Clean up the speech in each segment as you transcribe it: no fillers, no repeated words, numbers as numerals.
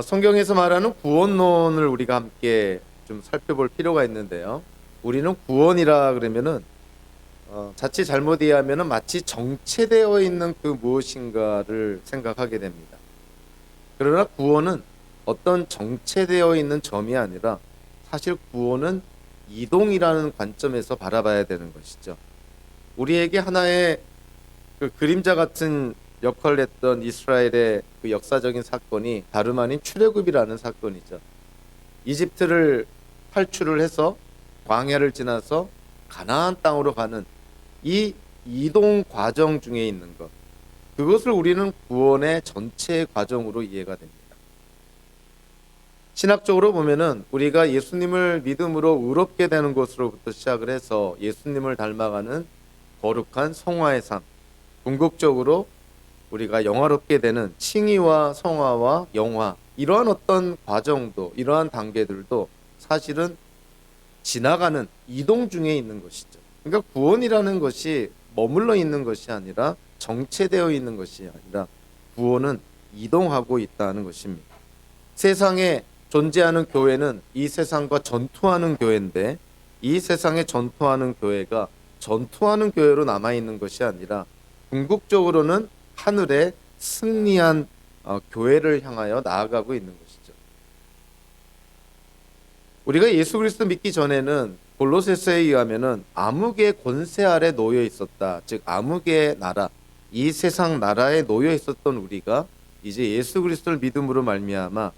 성경에서 말하는 구원론을 우리가 함께 좀 살펴볼 필요가 있는데요. 우리는 구원이라 그러면은 자칫 잘못 이해하면은 마치 정체되어 있는 그 무엇인가를 생각하게 됩니다. 그러나 구원은 어떤 정체되어 있는 점이 아니라 사실 구원은 이동이라는 관점에서 바라봐야 되는 것이죠. 우리에게 하나의 그 그림자 같은 역할을 했던 이스라엘의 그 역사적인 사건이 다름 아닌 출애굽이라는 사건이죠. 이집트를 탈출을 해서 광야를 지나서 가나안 땅으로 가는 이 이동 과정 중에 있는 것, 그것을 우리는 구원의 전체 과정으로 이해가 됩니다. 신학적으로 보면은 우리가 예수님을 믿음으로 의롭게 되는 것으로부터 시작을 해서 예수님을 닮아가는 거룩한 성화의 삶, 궁극적으로 우리가 영화롭게 되는 칭의와 성화와 영화, 이러한 어떤 과정도, 이러한 단계들도 사실은 지나가는 이동 중에 있는 것이죠. 그러니까 구원이라는 것이 머물러 있는 것이 아니라 정체되어 있는 것이 아니라 구원은 이동하고 있다는 것입니다. 세상에 존재하는 교회는 이 세상과 전투하는 교회인데, 이 세상에 전투하는 교회가 전투하는 교회로 남아있는 것이 아니라 궁극적으로는 하늘에 승리한 교회를 향하여 나아가고 있는 것이죠. 우리가 예수 그리스도 믿기 전에는 골로새서에 의하면은 암흑의 권세 아래 놓여 있었다. 즉 암흑의 나라, 이 세상 나라에 놓여 있었던 우리가 이제 예수 그리스도를 믿음으로 말미암아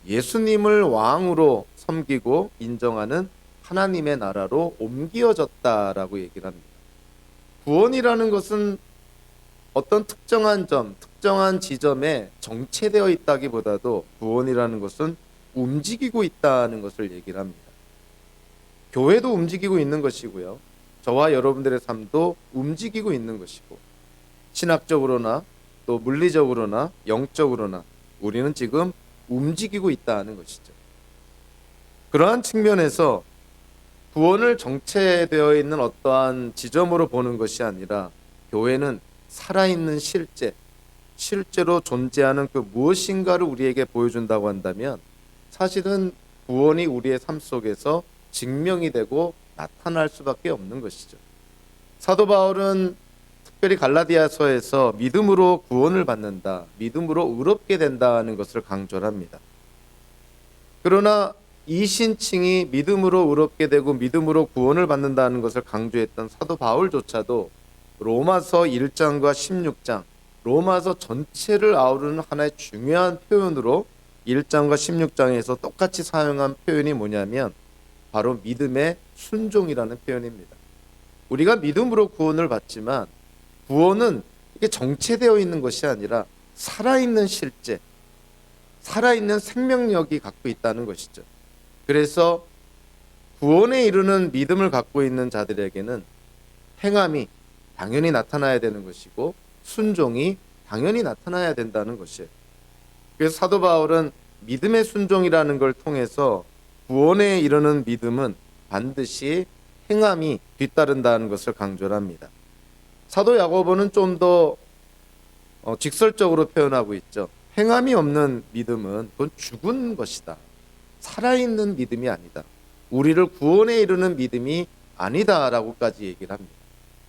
예수님을 왕으로 섬기고 인정하는 하나님의 나라로 옮겨졌다라고 얘기를 합니다. 구원이라는 것은 어떤 특정한 점, 특정한 지점에 정체되어 있다기보다도 구원이라는 것은 움직이고 있다는 것을 얘기를 합니다. 교회도 움직이고 있는 것이고요. 저와 여러분들의 삶도 움직이고 있는 것이고, 신학적으로나 또 물리적으로나 영적으로나 우리는 지금 움직이고 있다는 것이죠. 그러한 측면에서 구원을 정체되어 있는 어떠한 지점으로 보는 것이 아니라 교회는 살아있는 실제로 존재하는 그 무엇인가를 우리에게 보여준다고 한다면 사실은 구원이 우리의 삶 속에서 증명이 되고 나타날 수밖에 없는 것이죠. 사도 바울은 특별히 갈라디아서에서 믿음으로 구원을 받는다, 믿음으로 의롭게 된다는 것을 강조를 합니다. 그러나 이 신칭이 믿음으로 의롭게 되고 믿음으로 구원을 받는다는 것을 강조했던 사도 바울조차도 로마서 1장과 16장, 로마서 전체를 아우르는 하나의 중요한 표현으로 1장과 16장에서 똑같이 사용한 표현이 뭐냐면 바로 믿음의 순종이라는 표현입니다. 우리가 믿음으로 구원을 받지만 구원은 이게 정체되어 있는 것이 아니라 살아있는 실제, 살아있는 생명력이 갖고 있다는 것이죠. 그래서 구원에 이르는 믿음을 갖고 있는 자들에게는 행함이 당연히 나타나야 되는 것이고 순종이 당연히 나타나야 된다는 것이에요. 그래서 사도 바울은 믿음의 순종이라는 걸 통해서 구원에 이르는 믿음은 반드시 행함이 뒤따른다는 것을 강조를 합니다. 사도 야고보는 좀 더 직설적으로 표현하고 있죠. 행함이 없는 믿음은 그건 죽은 것이다. 살아있는 믿음이 아니다. 우리를 구원에 이르는 믿음이 아니다라고까지 얘기를 합니다.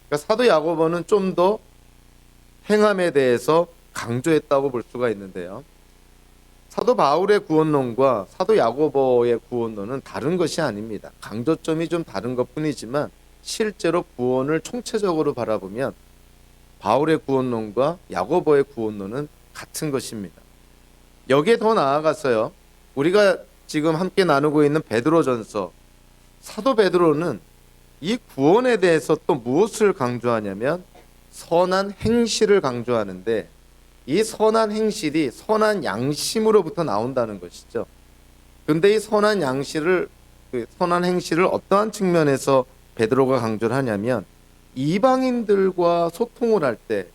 그러니까 사도 야고보는 좀 더 행함에 대해서 강조했다고 볼 수가 있는데요. 사도 바울의 구원론과 사도 야고보의 구원론은 다른 것이 아닙니다. 강조점이 좀 다른 것뿐이지만 실제로 구원을 총체적으로 바라보면 바울의 구원론과 야고보의 구원론은 같은 것입니다. 여기에 더 나아가서요, 우리가 지금 함께 나누고 있는 베드로전서, 사도 베드로는 이 구원에 대해서 또 무엇을 강조하냐면 선한 행실을 강조하는데, 이 선한 행실이 선한 양심으로부터 나온다는 것이죠. 근데 이 선한 선한 행실을 어떠한 측면에서 베드로가 강조를 하냐면 이방인들과 소통을 할 때,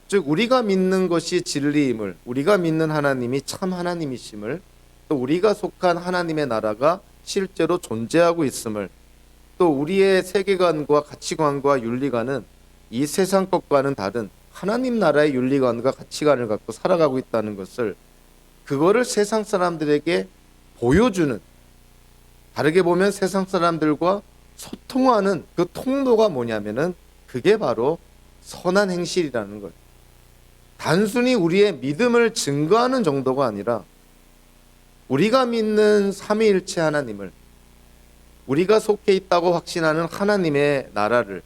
즉 우리가 믿는 것이 진리임을, 우리가 믿는 하나님이 참 하나님이심을, 또 우리가 속한 하나님의 나라가 실제로 존재하고 있음을, 또 우리의 세계관과 가치관과 윤리관은 이 세상 것과는 다른 하나님 나라의 윤리관과 가치관을 갖고 살아가고 있다는 것을 그거를 세상 사람들에게 보여주는, 다르게 보면 세상 사람들과 소통하는 그 통로가 뭐냐면은 그게 바로 선한 행실이라는 거예요. 단순히 우리의 믿음을 증거하는 정도가 아니라 우리가 믿는 삼위일체 하나님을, 우리가 속해 있다고 확신하는 하나님의 나라를,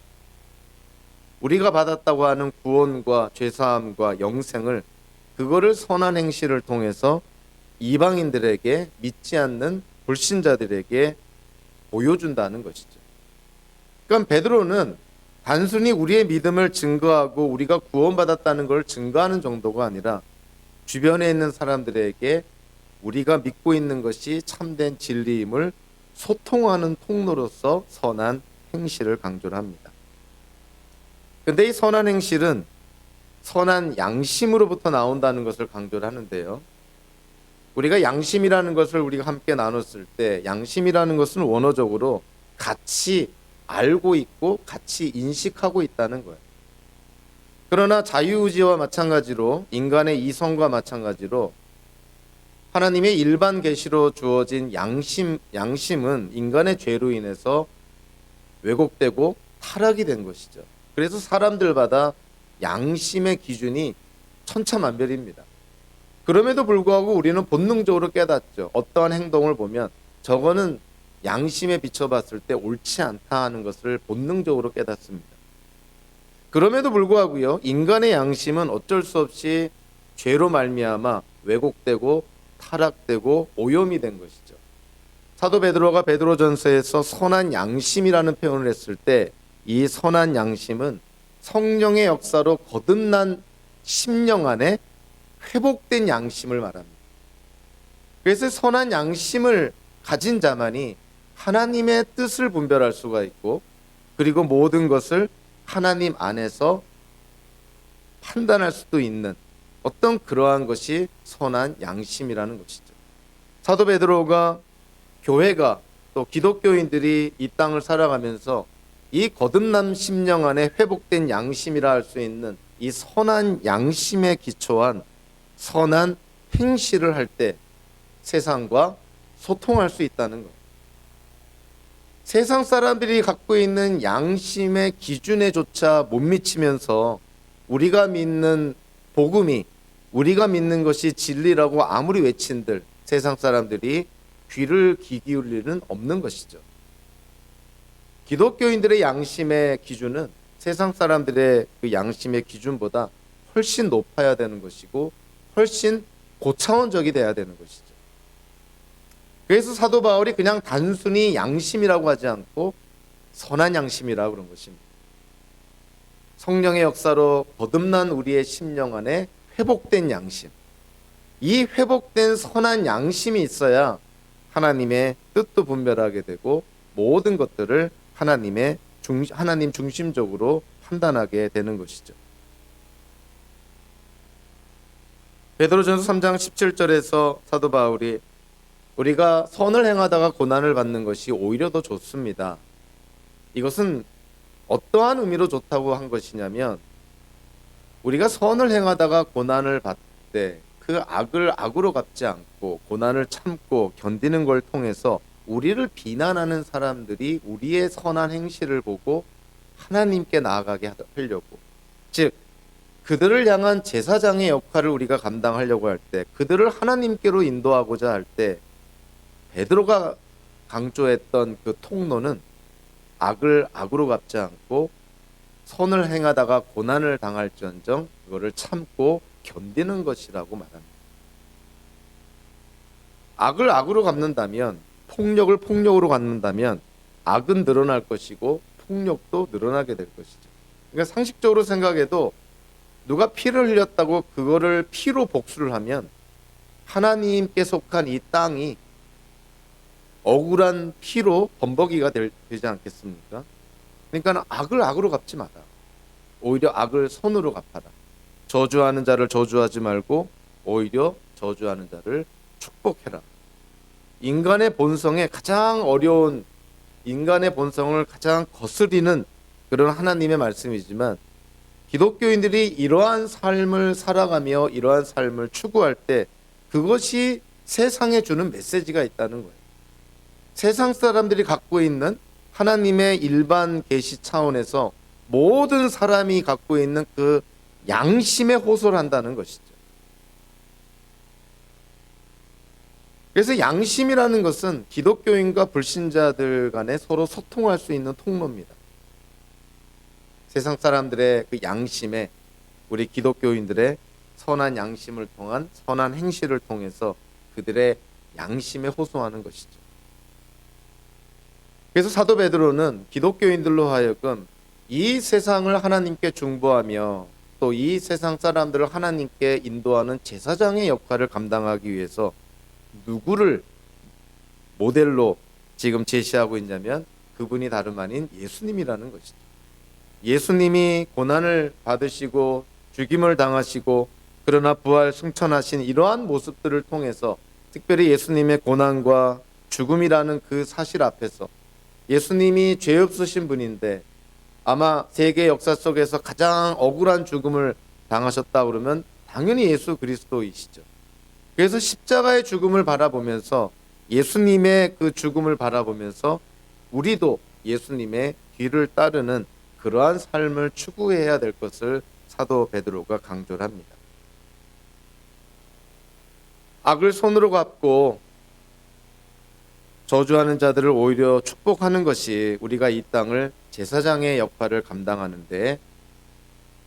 우리가 받았다고 하는 구원과 죄사함과 영생을, 그거를 선한 행실을 통해서 이방인들에게, 믿지 않는 불신자들에게 보여준다는 것이죠. 그러니까 베드로는 단순히 우리의 믿음을 증거하고 우리가 구원받았다는 걸 증거하는 정도가 아니라 주변에 있는 사람들에게 우리가 믿고 있는 것이 참된 진리임을 소통하는 통로로서 선한 행실을 강조를 합니다. 그런데 이 선한 행실은 선한 양심으로부터 나온다는 것을 강조를 하는데요. 우리가 양심이라는 것을 우리가 함께 나눴을 때, 양심이라는 것은 원어적으로 같이 알고 있고 같이 인식하고 있다는 거예요. 그러나 자유의지와 마찬가지로, 인간의 이성과 마찬가지로 하나님의 일반 계시로 주어진 양심은 인간의 죄로 인해서 왜곡되고 타락이 된 것이죠. 그래서 사람들마다 양심의 기준이 천차만별입니다. 그럼에도 불구하고 우리는 본능적으로 깨닫죠. 어떠한 행동을 보면 저거는 양심에 비춰봤을 때 옳지 않다 하는 것을 본능적으로 깨닫습니다. 그럼에도 불구하고요, 인간의 양심은 어쩔 수 없이 죄로 말미암아 왜곡되고 타락되고 오염이 된 것이죠. 사도 베드로가 베드로전서에서 선한 양심이라는 표현을 했을 때, 이 선한 양심은 성령의 역사로 거듭난 심령 안에 회복된 양심을 말합니다. 그래서 선한 양심을 가진 자만이 하나님의 뜻을 분별할 수가 있고, 그리고 모든 것을 하나님 안에서 판단할 수도 있는 어떤 그러한 것이 선한 양심이라는 것이죠. 사도 베드로가, 교회가, 또 기독교인들이 이 땅을 살아가면서 이 거듭난 심령 안에 회복된 양심이라 할 수 있는 이 선한 양심에 기초한 선한 행실을 할 때 세상과 소통할 수 있다는 것. 세상 사람들이 갖고 있는 양심의 기준에조차 못 미치면서 우리가 믿는 복음이, 우리가 믿는 것이 진리라고 아무리 외친들 세상 사람들이 귀를 기울일 일은 없는 것이죠. 기독교인들의 양심의 기준은 세상 사람들의 그 양심의 기준보다 훨씬 높아야 되는 것이고 훨씬 고차원적이 돼야 되는 것이죠. 그래서 사도 바울이 그냥 단순히 양심이라고 하지 않고 선한 양심이라고 그런 것입니다. 성령의 역사로 거듭난 우리의 심령 안에 회복된 양심, 이 회복된 선한 양심이 있어야 하나님의 뜻도 분별하게 되고 모든 것들을 하나님 중심적으로 판단하게 되는 것이죠. 베드로전서 3장 17절에서 사도 바울이 우리가 선을 행하다가 고난을 받는 것이 오히려 더 좋습니다. 이것은 어떠한 의미로 좋다고 한 것이냐면, 우리가 선을 행하다가 고난을 받을 때 그 악을 악으로 갚지 않고 고난을 참고 견디는 걸 통해서 우리를 비난하는 사람들이 우리의 선한 행실을 보고 하나님께 나아가게 하려고, 즉 그들을 향한 제사장의 역할을 우리가 감당하려고 할 때, 그들을 하나님께로 인도하고자 할 때 베드로가 강조했던 그 통로는 악을 악으로 갚지 않고 선을 행하다가 고난을 당할지언정 그거를 참고 견디는 것이라고 말합니다. 악을 악으로 갚는다면, 폭력을 폭력으로 갚는다면 악은 늘어날 것이고 폭력도 늘어나게 될 것이죠. 그러니까 상식적으로 생각해도 누가 피를 흘렸다고 그거를 피로 복수를 하면 하나님께 속한 이 땅이 억울한 피로 범벅이가 되지 않겠습니까? 그러니까 악을 악으로 갚지 마라. 오히려 악을 선으로 갚아라. 저주하는 자를 저주하지 말고 오히려 저주하는 자를 축복해라. 인간의 본성에 가장 어려운, 인간의 본성을 가장 거스리는 그런 하나님의 말씀이지만, 기독교인들이 이러한 삶을 살아가며 이러한 삶을 추구할 때 그것이 세상에 주는 메시지가 있다는 거예요. 세상 사람들이 갖고 있는 하나님의 일반 계시 차원에서 모든 사람이 갖고 있는 그 양심에 호소를 한다는 것이죠. 그래서 양심이라는 것은 기독교인과 불신자들 간에 서로 소통할 수 있는 통로입니다. 세상 사람들의 그 양심에 우리 기독교인들의 선한 양심을 통한 선한 행실을 통해서 그들의 양심에 호소하는 것이죠. 그래서 사도 베드로는 기독교인들로 하여금 이 세상을 하나님께 중보하며 또 이 세상 사람들을 하나님께 인도하는 제사장의 역할을 감당하기 위해서 누구를 모델로 지금 제시하고 있냐면 그분이 다름 아닌 예수님이라는 것이죠. 예수님이 고난을 받으시고 죽임을 당하시고 그러나 부활 승천하신 이러한 모습들을 통해서 특별히 예수님의 고난과 죽음이라는 그 사실 앞에서 예수님이 죄 없으신 분인데 아마 세계 역사 속에서 가장 억울한 죽음을 당하셨다 그러면 당연히 예수 그리스도이시죠. 그래서 십자가의 죽음을 바라보면서 예수님의 그 죽음을 바라보면서 우리도 예수님의 뒤를 따르는 그러한 삶을 추구해야 될 것을 사도 베드로가 강조를 합니다. 악을 손으로 갚고 저주하는 자들을 오히려 축복하는 것이 우리가 이 땅을 제사장의 역할을 감당하는데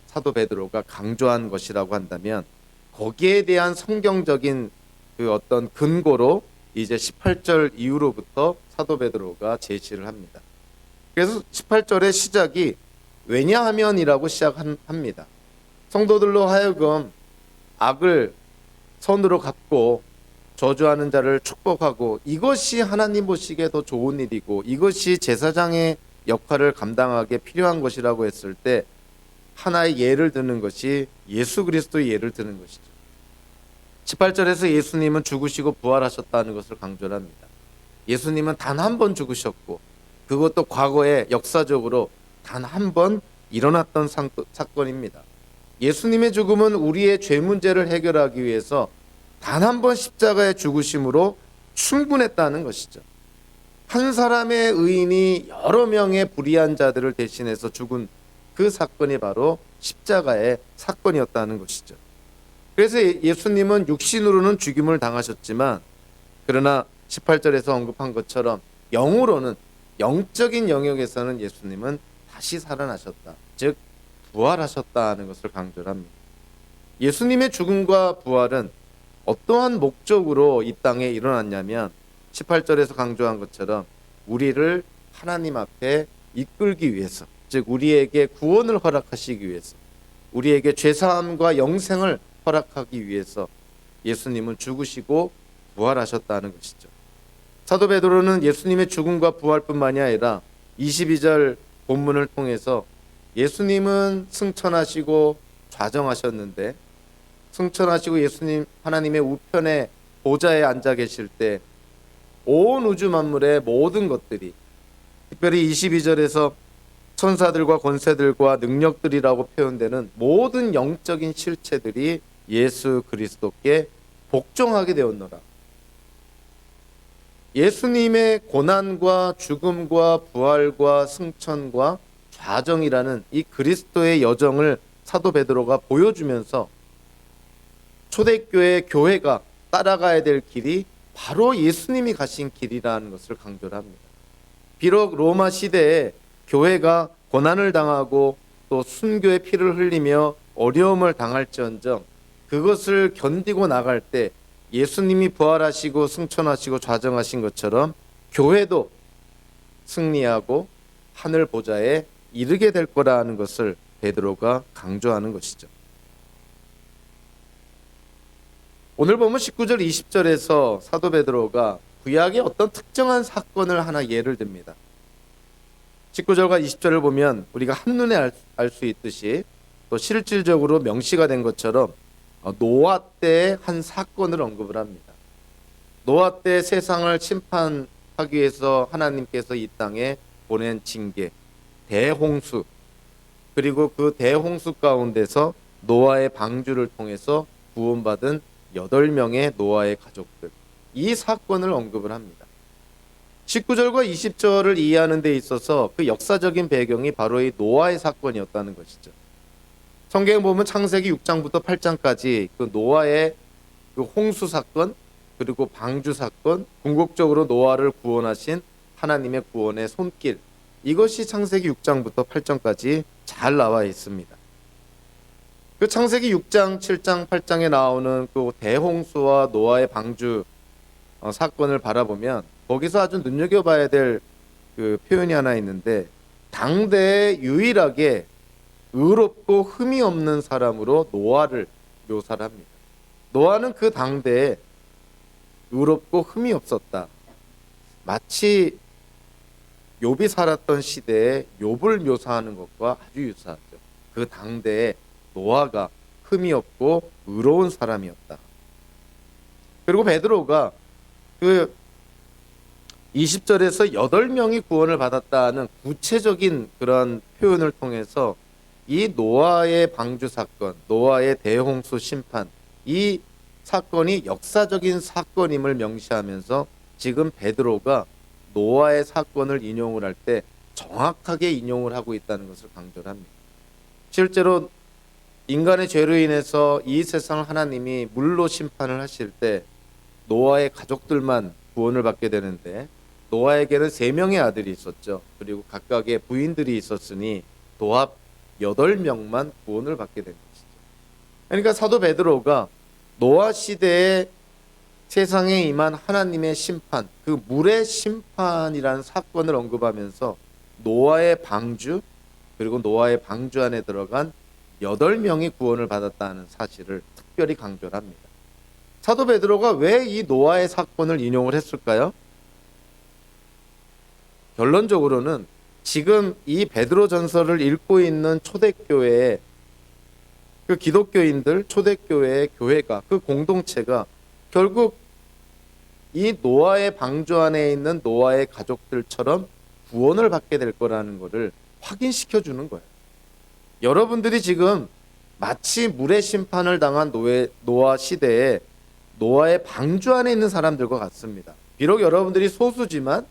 사도 베드로가 강조한 것이라고 한다면 거기에 대한 성경적인 그 어떤 근거로 이제 18절 이후로부터 사도 베드로가 제시를 합니다. 그래서 18절의 시작이 왜냐하면이라고 시작합니다. 성도들로 하여금 악을 선으로 갚고 저주하는 자를 축복하고 이것이 하나님 보시기에 더 좋은 일이고 이것이 제사장의 역할을 감당하기에 필요한 것이라고 했을 때 하나의 예를 드는 것이 예수 그리스도의 예를 드는 것이죠. 18절에서 예수님은 죽으시고 부활하셨다는 것을 강조를 합니다. 예수님은 단 한 번 죽으셨고 그것도 과거에 역사적으로 단 한 번 일어났던 사건입니다. 예수님의 죽음은 우리의 죄 문제를 해결하기 위해서 단 한 번 십자가에 죽으심으로 충분했다는 것이죠. 한 사람의 의인이 여러 명의 불의한 자들을 대신해서 죽은 그 사건이 바로 십자가의 사건이었다는 것이죠. 그래서 예수님은 육신으로는 죽임을 당하셨지만 그러나 18절에서 언급한 것처럼 영으로는 영적인 영역에서는 예수님은 다시 살아나셨다. 즉 부활하셨다는 것을 강조를 합니다. 예수님의 죽음과 부활은 어떠한 목적으로 이 땅에 일어났냐면 18절에서 강조한 것처럼 우리를 하나님 앞에 이끌기 위해서, 즉 우리에게 구원을 허락하시기 위해서, 우리에게 죄사함과 영생을 허락하기 위해서 예수님은 죽으시고 부활하셨다는 것이죠. 사도 베드로는 예수님의 죽음과 부활뿐만이 아니라 22절 본문을 통해서 예수님은 승천하시고 좌정하셨는데 승천하시고 예수님 하나님의 우편에 보좌에 앉아 계실 때 온 우주 만물의 모든 것들이 특별히 22절에서 천사들과 권세들과 능력들이라고 표현되는 모든 영적인 실체들이 예수 그리스도께 복종하게 되었노라. 예수님의 고난과 죽음과 부활과 승천과 좌정이라는 이 그리스도의 여정을 사도 베드로가 보여주면서 초대교회 교회가 따라가야 될 길이 바로 예수님이 가신 길이라는 것을 강조를 합니다. 비록 로마 시대에 교회가 고난을 당하고 또 순교의 피를 흘리며 어려움을 당할지언정 그것을 견디고 나갈 때 예수님이 부활하시고 승천하시고 좌정하신 것처럼 교회도 승리하고 하늘 보좌에 이르게 될 거라는 것을 베드로가 강조하는 것이죠. 오늘 보면 19절 20절에서 사도 베드로가 구약의 어떤 특정한 사건을 하나 예를 듭니다. 19절과 20절을 보면 우리가 한눈에 알 수 있듯이 또 실질적으로 명시가 된 것처럼 노아 때의 한 사건을 언급을 합니다. 노아 때 세상을 심판하기 위해서 하나님께서 이 땅에 보낸 징계, 대홍수, 그리고 그 대홍수 가운데서 노아의 방주를 통해서 구원받은 8명의 노아의 가족들, 이 사건을 언급을 합니다. 19절과 20절을 이해하는 데 있어서 그 역사적인 배경이 바로 이 노아의 사건이었다는 것이죠. 성경에 보면 창세기 6장부터 8장까지 그 노아의 그 홍수 사건, 그리고 방주 사건, 궁극적으로 노아를 구원하신 하나님의 구원의 손길, 이것이 창세기 6장부터 8장까지 잘 나와 있습니다. 그 창세기 6장, 7장, 8장에 나오는 그 대홍수와 노아의 방주 사건을 바라보면 거기서 아주 눈여겨봐야 될 그 표현이 하나 있는데, 당대에 유일하게 의롭고 흠이 없는 사람으로 노아를 묘사를 합니다. 노아는 그 당대에 의롭고 흠이 없었다. 마치 욥이 살았던 시대에 욥을 묘사하는 것과 아주 유사하죠. 그 당대에 노아가 흠이 없고 의로운 사람이었다. 그리고 베드로가 그 20절에서 8명이 구원을 받았다는 구체적인 그런 표현을 통해서 이 노아의 방주 사건, 노아의 대홍수 심판, 이 사건이 역사적인 사건임을 명시하면서 지금 베드로가 노아의 사건을 인용을 할 때 정확하게 인용을 하고 있다는 것을 강조를 합니다. 실제로 인간의 죄로 인해서 이 세상을 하나님이 물로 심판을 하실 때 노아의 가족들만 구원을 받게 되는데, 노아에게는 3명의 아들이 있었죠. 그리고 각각의 부인들이 있었으니 도합 8명만 구원을 받게 된 것이죠. 그러니까 사도 베드로가 노아 시대에 세상에 임한 하나님의 심판, 그 물의 심판이라는 사건을 언급하면서 노아의 방주, 그리고 노아의 방주 안에 들어간 8명이 구원을 받았다는 사실을 특별히 강조를 합니다. 사도 베드로가 왜 이 노아의 사건을 인용을 했을까요? 결론적으로는 지금 이 베드로 전서를 읽고 있는 초대교회의 그 기독교인들, 초대교회의 교회가, 그 공동체가 결국 이 노아의 방주 안에 있는 노아의 가족들처럼 구원을 받게 될 거라는 것을 확인시켜 주는 거예요. 여러분들이 지금 마치 물의 심판을 당한 노아 시대에 노아의 방주 안에 있는 사람들과 같습니다. 비록 여러분들이 소수지만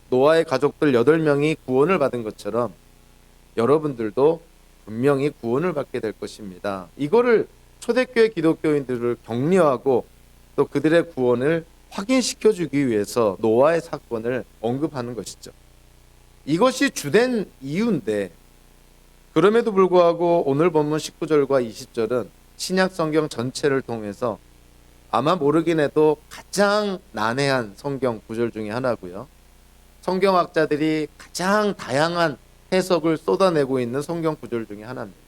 노아의 가족들 8명이 구원을 받은 것처럼 여러분들도 분명히 구원을 받게 될 것입니다. 이거를 초대교회 기독교인들을 격려하고 또 그들의 구원을 확인시켜주기 위해서 노아의 사건을 언급하는 것이죠. 이것이 주된 이유인데, 그럼에도 불구하고 오늘 본문 19절과 20절은 신약 성경 전체를 통해서 아마 모르긴 해도 가장 난해한 성경 구절 중에 하나고요. 성경학자들이 가장 다양한 해석을 쏟아내고 있는 성경 구절 중에 하나입니다.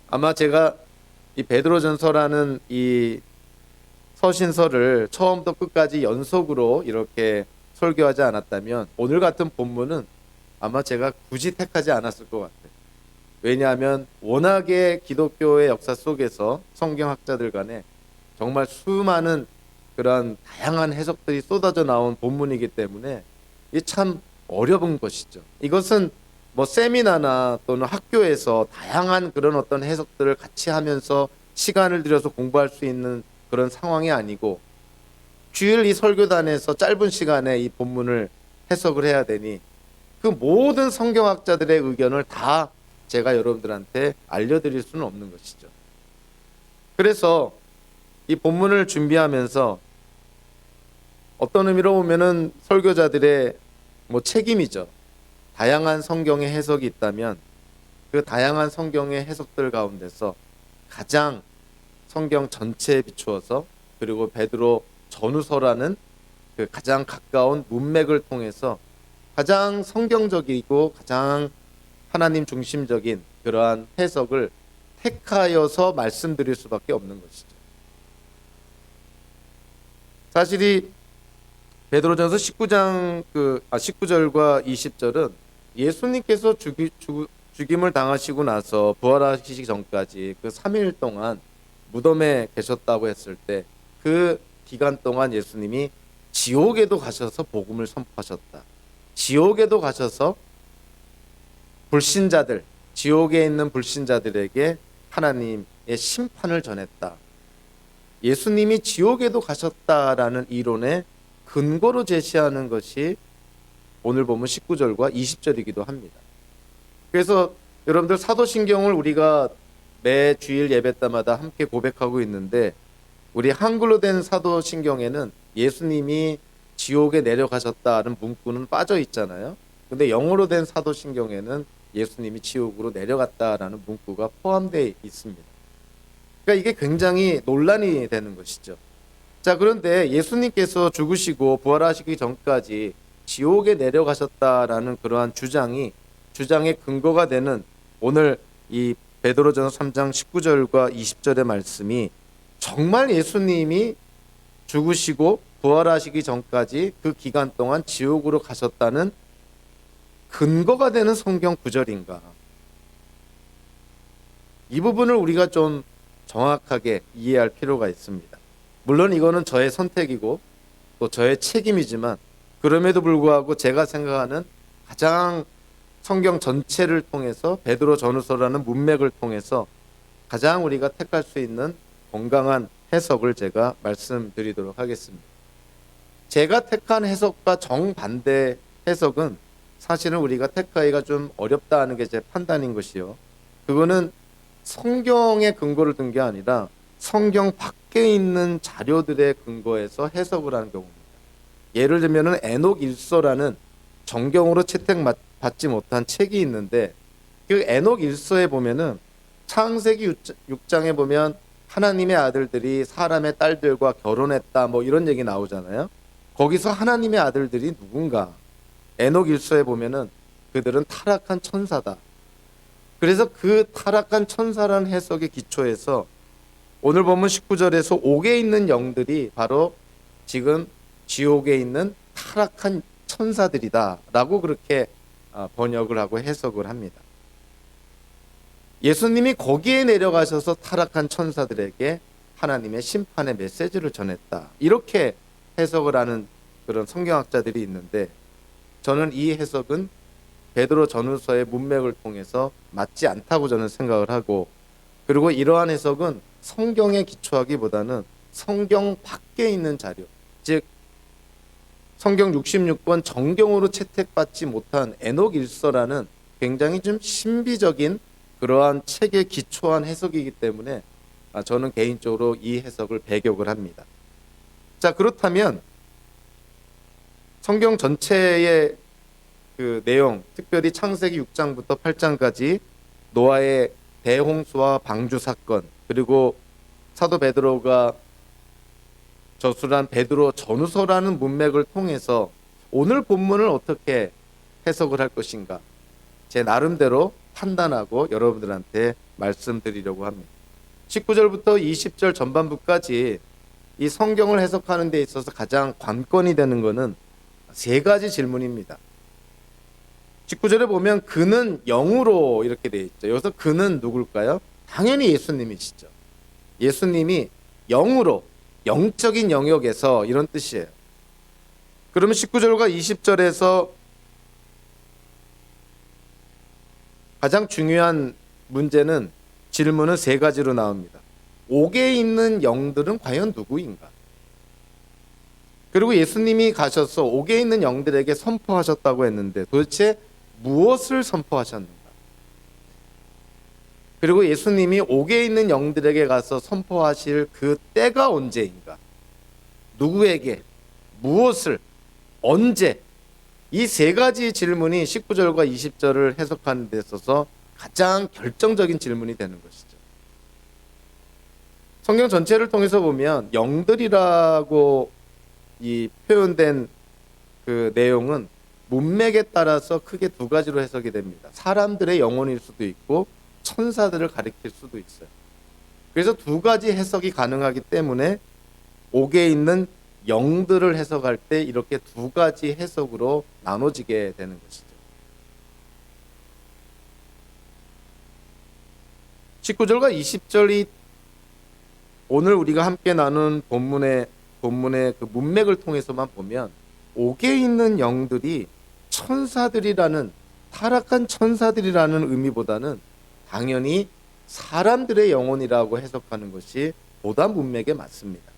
아마 제가 이 베드로전서라는 이 서신서를 처음부터 끝까지 연속으로 이렇게 설교하지 않았다면 오늘 같은 본문은 아마 제가 굳이 택하지 않았을 것 같아요. 왜냐하면 워낙에 기독교의 역사 속에서 성경학자들 간에 정말 수많은 그런 다양한 해석들이 쏟아져 나온 본문이기 때문에 이 참 어려운 것이죠. 이것은 뭐 세미나나 또는 학교에서 다양한 그런 어떤 해석들을 같이 하면서 시간을 들여서 공부할 수 있는 그런 상황이 아니고, 주일 이 설교단에서 짧은 시간에 이 본문을 해석을 해야 되니 그 모든 성경학자들의 의견을 다 제가 여러분들한테 알려드릴 수는 없는 것이죠. 그래서 이 본문을 준비하면서 어떤 의미로 보면은 설교자들의 뭐 책임이죠. 다양한 성경의 해석이 있다면 그 다양한 성경의 해석들 가운데서 가장 성경 전체에 비추어서, 그리고 베드로 전후서라는 그 가장 가까운 문맥을 통해서 가장 성경적이고 가장 하나님 중심적인 그러한 해석을 택하여서 말씀드릴 수밖에 없는 것이죠. 사실 이 베드로전서 19절과 20절은 예수님께서 죽임을 당하시고 나서 부활하시기 전까지 그 3일 동안 무덤에 계셨다고 했을 때 그 기간 동안 예수님이 지옥에도 가셔서 복음을 선포하셨다. 지옥에도 가셔서 불신자들, 지옥에 있는 불신자들에게 하나님 심판을 전했다. 예수님이 지옥에도 가셨다라는 이론의 근거로 제시하는 것이 오늘 보면 19절과 20절이기도 합니다. 그래서 여러분들 사도신경을 우리가 매 주일 예배 때마다 함께 고백하고 있는데, 우리 한글로 된 사도신경에는 예수님이 지옥에 내려가셨다는 문구는 빠져 있잖아요. 근데 영어로 된 사도신경에는 예수님이 지옥으로 내려갔다라는 문구가 포함되어 있습니다. 그러니까 이게 굉장히 논란이 되는 것이죠. 자, 그런데 예수님께서 죽으시고 부활하시기 전까지 지옥에 내려가셨다라는 그러한 주장의 근거가 되는 오늘 이 베드로전서 3장 19절과 20절의 말씀이 정말 예수님이 죽으시고 부활하시기 전까지 그 기간 동안 지옥으로 가셨다는 근거가 되는 성경 구절인가? 이 부분을 우리가 좀 정확하게 이해할 필요가 있습니다. 물론 이거는 저의 선택이고 또 저의 책임이지만, 그럼에도 불구하고 제가 생각하는 가장 성경 전체를 통해서 베드로 전후서라는 문맥을 통해서 가장 우리가 택할 수 있는 건강한 해석을 제가 말씀드리도록 하겠습니다. 제가 택한 해석과 정반대 해석은 사실은 우리가 택하기가 좀 어렵다 하는 게 제 판단인 것이요. 그거는 성경의 근거를 든 게 아니라 성경 밖에 있는 자료들의 근거에서 해석을 하는 경우입니다. 예를 들면은 에녹 일서라는 정경으로 채택받지 못한 책이 있는데, 그 에녹 일서에 보면은 창세기 6장에 보면 하나님의 아들들이 사람의 딸들과 결혼했다 뭐 이런 얘기 나오잖아요. 거기서 하나님의 아들들이 누군가? 에녹 일서에 보면은 그들은 타락한 천사다. 그래서 그 타락한 천사라는 해석의 기초에서 오늘 보면 19절에서 옥에 있는 영들이 바로 지금 지옥에 있는 타락한 천사들이다 라고 그렇게 번역을 하고 해석을 합니다. 예수님이 거기에 내려가셔서 타락한 천사들에게 하나님의 심판의 메시지를 전했다, 이렇게 해석을 하는 그런 성경학자들이 있는데, 저는 이 해석은 베드로 전후서의 문맥을 통해서 맞지 않다고 저는 생각을 하고, 그리고 이러한 해석은 성경에 기초하기보다는 성경 밖에 있는 자료, 즉 성경 66권 정경으로 채택받지 못한 에녹 일서라는 굉장히 좀 신비적인 그러한 책에 기초한 해석이기 때문에 저는 개인적으로 이 해석을 배격을 합니다. 자, 그렇다면 성경 전체의 그 내용, 특별히 창세기 6장부터 8장까지 노아의 대홍수와 방주 사건, 그리고 사도 베드로가 저술한 베드로 전후서라는 문맥을 통해서 오늘 본문을 어떻게 해석을 할 것인가, 제 나름대로 판단하고 여러분들한테 말씀드리려고 합니다. 19절부터 20절 전반부까지 이 성경을 해석하는 데 있어서 가장 관건이 되는 것은 세 가지 질문입니다. 19절에 보면 그는 영으로 이렇게 되어 있죠. 여기서 그는 누굴까요? 당연히 예수님이시죠. 예수님이 영으로, 영적인 영역에서, 이런 뜻이에요. 그러면 19절과 20절에서 가장 중요한 문제는, 질문은 세 가지로 나옵니다. 옥에 있는 영들은 과연 누구인가? 그리고 예수님이 가셔서 옥에 있는 영들에게 선포하셨다고 했는데 도대체 무엇을 선포하셨는가? 그리고 예수님이 옥에 있는 영들에게 가서 선포하실 그 때가 언제인가? 누구에게? 무엇을? 언제? 이 세 가지 질문이 19절과 20절을 해석하는 데 있어서 가장 결정적인 질문이 되는 것이죠. 성경 전체를 통해서 보면 영들이라고 이 표현된 그 내용은 문맥에 따라서 크게 두 가지로 해석이 됩니다. 사람들의 영혼일 수도 있고 천사들을 가리킬 수도 있어요. 그래서 두 가지 해석이 가능하기 때문에 옥에 있는 영들을 해석할 때 이렇게 두 가지 해석으로 나눠지게 되는 것이죠. 19절과 20절이 오늘 우리가 함께 나눈 본문의 그 문맥을 통해서만 보면 옥에 있는 영들이 천사들이라는, 타락한 천사들이라는 의미보다는 당연히 사람들의 영혼이라고 해석하는 것이 보다 문맥에 맞습니다.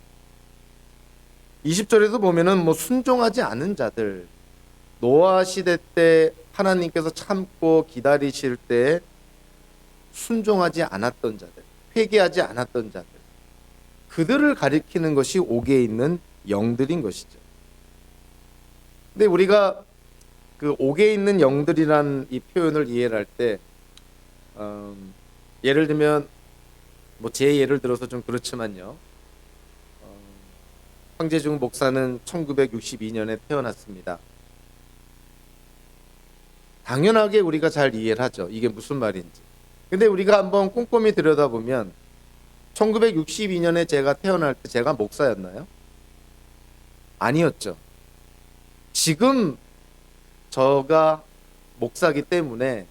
20절에도 보면은 순종하지 않은 자들, 노아 시대 때 하나님께서 참고 기다리실 때 순종하지 않았던 자들, 회개하지 않았던 자들, 그들을 가리키는 것이 옥에 있는 영들인 것이죠. 근데 우리가 그 옥에 있는 영들이란 이 표현을 이해를 할 때 예를 들면 제 예를 들어서 좀 그렇지만요. 황재중 목사는 1962년에 태어났습니다. 당연하게 우리가 잘 이해를 하죠. 이게 무슨 말인지. 근데 우리가 한번 꼼꼼히 들여다보면 1962년에 제가 태어날 때 제가 목사였나요? 아니었죠. 지금 저가 목사기 때문에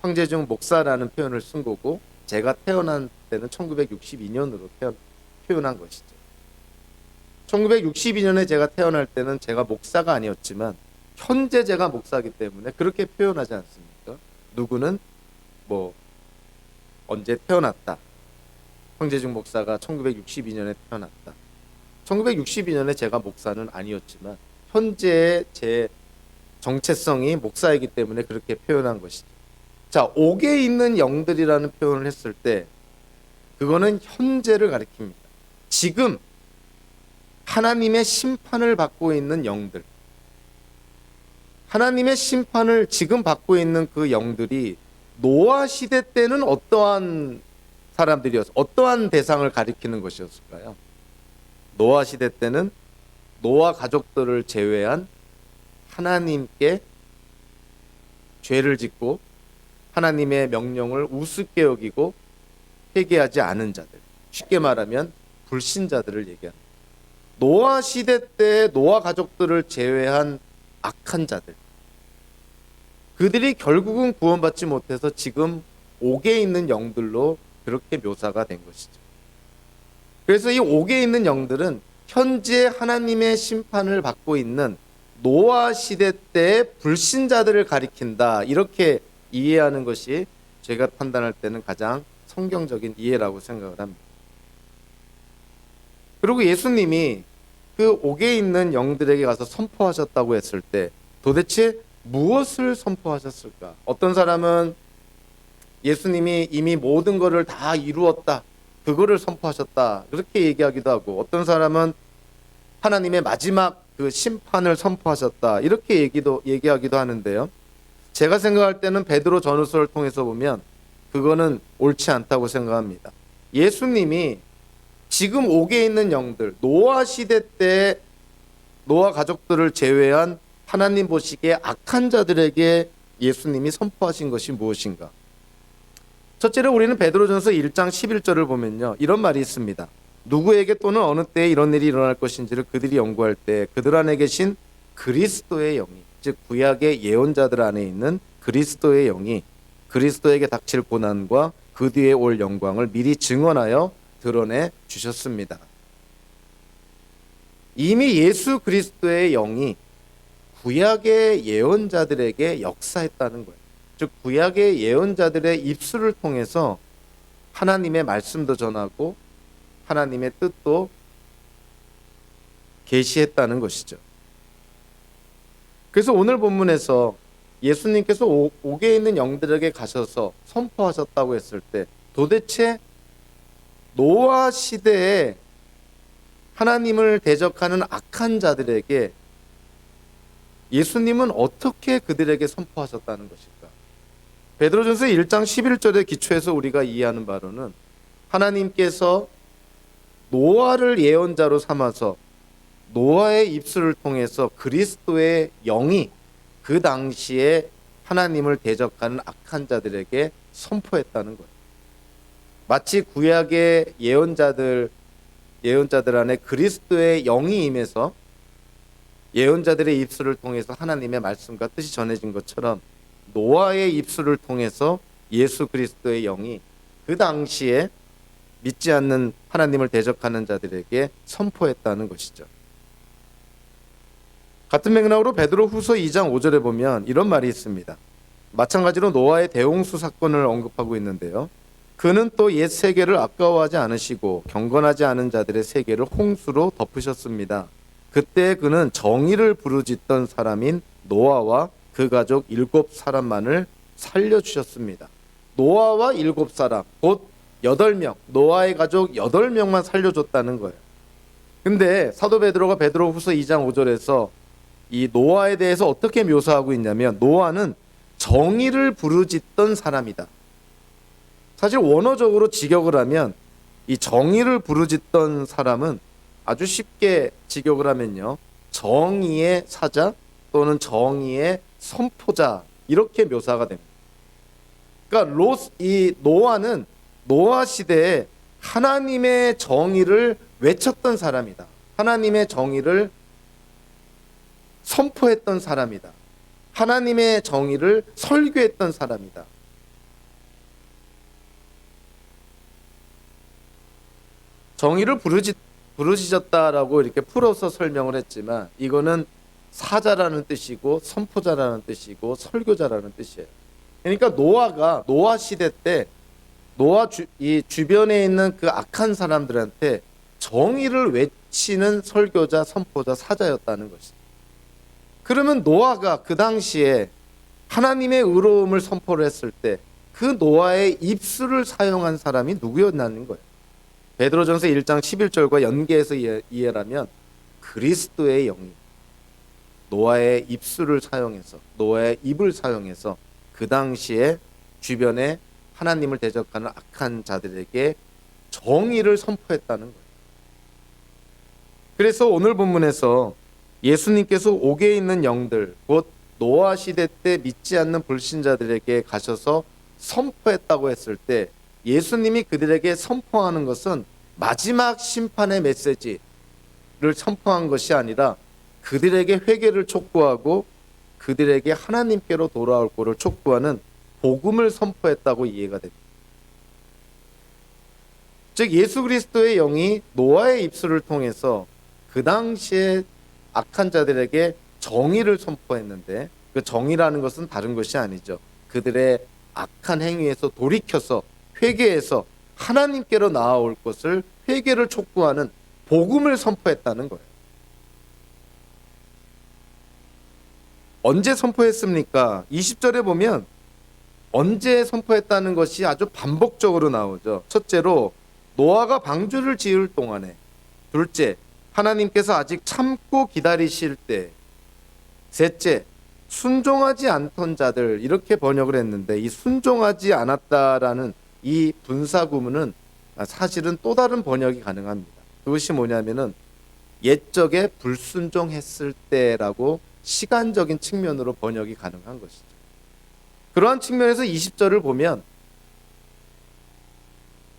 황재중 목사라는 표현을 쓴 거고, 제가 태어난 때는 1962년으로 표현한 것이죠. 1962년에 제가 태어날 때는 제가 목사가 아니었지만 현재 제가 목사기 때문에 그렇게 표현하지 않습니까? 누구는 언제 태어났다. 황재중 목사가 1962년에 태어났다. 1962년에 제가 목사는 아니었지만 현재의 제 정체성이 목사이기 때문에 그렇게 표현한 것이죠. 자, 옥에 있는 영들이라는 표현을 했을 때 그거는 현재를 가리킵니다. 지금 하나님의 심판을 받고 있는 영들, 하나님의 심판을 지금 받고 있는 그 영들이 노아 시대 때는 어떠한 사람들이었어? 어떠한 대상을 가리키는 것이었을까요? 노아 시대 때는 노아 가족들을 제외한 하나님께 죄를 짓고 하나님의 명령을 우습게 여기고 회개하지 않은 자들, 쉽게 말하면 불신자들을 얘기합니다. 노아 시대 때 노아 가족들을 제외한 악한 자들, 그들이 결국은 구원받지 못해서 지금 옥에 있는 영들로 그렇게 묘사가 된 것이죠. 그래서 이 옥에 있는 영들은 현재 하나님의 심판을 받고 있는 노아 시대 때의 불신자들을 가리킨다, 이렇게 이해하는 것이 제가 판단할 때는 가장 성경적인 이해라고 생각을 합니다. 그리고 예수님이 그 옥에 있는 영들에게 가서 선포하셨다고 했을 때 도대체 무엇을 선포하셨을까? 어떤 사람은 예수님이 이미 모든 것을 다 이루었다, 그거를 선포하셨다, 그렇게 얘기하기도 하고, 어떤 사람은 하나님의 마지막 그 심판을 선포하셨다, 이렇게 얘기하기도 하는데요. 제가 생각할 때는 베드로 전후서를 통해서 보면 그거는 옳지 않다고 생각합니다. 예수님이 지금 옥에 있는 영들, 노아 시대 때 노아 가족들을 제외한 하나님 보시기에 악한 자들에게 예수님이 선포하신 것이 무엇인가? 첫째로 우리는 베드로전서 1장 11절을 보면요, 이런 말이 있습니다. 누구에게 또는 어느 때에 이런 일이 일어날 것인지를 그들이 연구할 때 그들 안에 계신 그리스도의 영이, 즉 구약의 예언자들 안에 있는 그리스도의 영이 그리스도에게 닥칠 고난과 그 뒤에 올 영광을 미리 증언하여 드러내 주셨습니다. 이미 예수 그리스도의 영이 구약의 예언자들에게 역사했다는 거예요. 즉 구약의 예언자들의 입술을 통해서 하나님의 말씀도 전하고 하나님의 뜻도 계시했다는 것이죠. 그래서 오늘 본문에서 예수님께서 옥에 있는 영들에게 가셔서 선포하셨다고 했을 때 도대체 노아 시대에 하나님을 대적하는 악한 자들에게 예수님은 어떻게 그들에게 선포하셨다는 것일까? 베드로전서 1장 11절에 기초해서 우리가 이해하는 바로는 하나님께서 노아를 예언자로 삼아서 노아의 입술을 통해서 그리스도의 영이 그 당시에 하나님을 대적하는 악한 자들에게 선포했다는 거예요. 마치 구약의 예언자들 안에 그리스도의 영이 임해서 예언자들의 입술을 통해서 하나님의 말씀과 뜻이 전해진 것처럼 노아의 입술을 통해서 예수 그리스도의 영이 그 당시에 믿지 않는 하나님을 대적하는 자들에게 선포했다는 것이죠. 같은 맥락으로 베드로후서 2장 5절에 보면 이런 말이 있습니다. 마찬가지로 노아의 대홍수 사건을 언급하고 있는데요. 그는 또 옛 세계를 아까워하지 않으시고 경건하지 않은 자들의 세계를 홍수로 덮으셨습니다. 그때 그는 정의를 부르짖던 사람인 노아와 그 가족 7사람만을 살려주셨습니다. 노아와 7사람, 곧 8명, 노아의 가족 8명만 살려줬다는 거예요. 근데 사도 베드로가 베드로후서 2장 5절에서 이 노아에 대해서 어떻게 묘사하고 있냐면, 노아는 정의를 부르짖던 사람이다. 사실 원어적으로 직역을 하면 이 정의를 부르짖던 사람은 아주 쉽게 직역을 하면요, 정의의 사자 또는 정의의 선포자, 이렇게 묘사가 됩니다. 그러니까 이 노아는 노아 시대에 하나님의 정의를 외쳤던 사람이다. 하나님의 정의를 선포했던 사람이다. 하나님의 정의를 설교했던 사람이다. 정의를 부르짖었다라고 이렇게 풀어서 설명을 했지만, 이거는 사자라는 뜻이고 선포자라는 뜻이고 설교자라는 뜻이에요. 그러니까 노아 시대 때 이 주변에 있는 그 악한 사람들한테 정의를 외치는 설교자, 선포자, 사자였다는 것이죠. 그러면 노아가 그 당시에 하나님의 의로움을 선포를 했을 때 그 노아의 입술을 사용한 사람이 누구였냐는 거예요. 베드로전서 1장 11절과 연계해서 이해하면 그리스도의 영이 노아의 입술을 사용해서, 노아의 입을 사용해서 그 당시에 주변에 하나님을 대적하는 악한 자들에게 정의를 선포했다는 거예요. 그래서 오늘 본문에서 예수님께서 옥에 있는 영들, 곧 노아 시대 때 믿지 않는 불신자들에게 가셔서 선포했다고 했을 때, 예수님이 그들에게 선포하는 것은 마지막 심판의 메시지를 선포한 것이 아니라 그들에게 회개를 촉구하고 그들에게 하나님께로 돌아올 것을 촉구하는 복음을 선포했다고 이해가 됩니다. 즉 예수 그리스도의 영이 노아의 입술을 통해서 그 당시에 악한 자들에게 정의를 선포했는데, 그 정의라는 것은 다른 것이 아니죠. 그들의 악한 행위에서 돌이켜서 회개해서 하나님께로 나아올 것을, 회개를 촉구하는 복음을 선포했다는 거예요. 언제 선포했습니까? 20절에 보면 언제 선포했다는 것이 아주 반복적으로 나오죠. 첫째로 노아가 방주를 지을 동안에, 둘째 하나님께서 아직 참고 기다리실 때, 셋째 순종하지 않던 자들, 이렇게 번역을 했는데 이 순종하지 않았다라는 이 분사 구문은 사실은 또 다른 번역이 가능합니다. 그것이 뭐냐면은 옛적에 불순종했을 때라고 시간적인 측면으로 번역이 가능한 것이죠. 그러한 측면에서 20절을 보면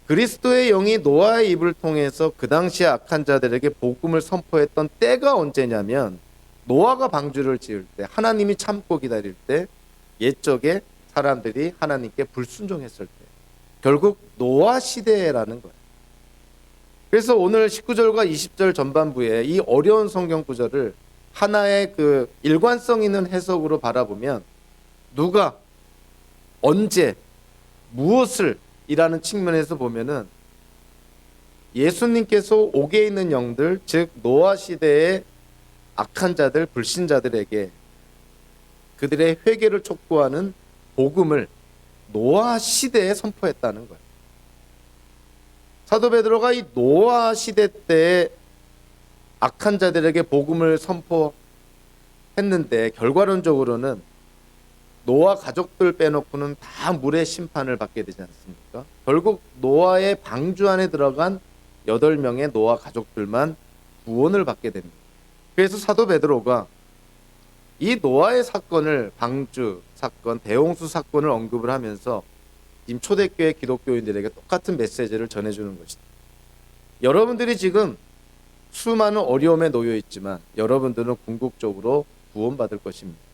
그리스도의 영이 노아의 입을 통해서 그 당시에 악한 자들에게 복음을 선포했던 때가 언제냐면, 노아가 방주를 지을 때, 하나님이 참고 기다릴 때, 옛적에 사람들이 하나님께 불순종했을 때, 결국 노아 시대라는 거예요. 그래서 오늘 19절과 20절 전반부에 이 어려운 성경 구절을 하나의 그 일관성 있는 해석으로 바라보면, 누가 언제 무엇을 이라는 측면에서 보면은 예수님께서 옥에 있는 영들, 즉 노아 시대의 악한 자들, 불신자들에게 그들의 회개를 촉구하는 복음을 노아 시대에 선포했다는 거예요. 사도 베드로가 이 노아 시대 때 악한 자들에게 복음을 선포했는데, 결과론적으로는 노아 가족들 빼놓고는 다 물의 심판을 받게 되지 않습니까? 결국 노아의 방주 안에 들어간 8명의 노아 가족들만 구원을 받게 됩니다. 그래서 사도 베드로가 이 노아의 사건을, 방주 사건, 대홍수 사건을 언급을 하면서 지금 초대교회 기독교인들에게 똑같은 메시지를 전해주는 것이다. 여러분들이 지금 수많은 어려움에 놓여 있지만 여러분들은 궁극적으로 구원받을 것입니다.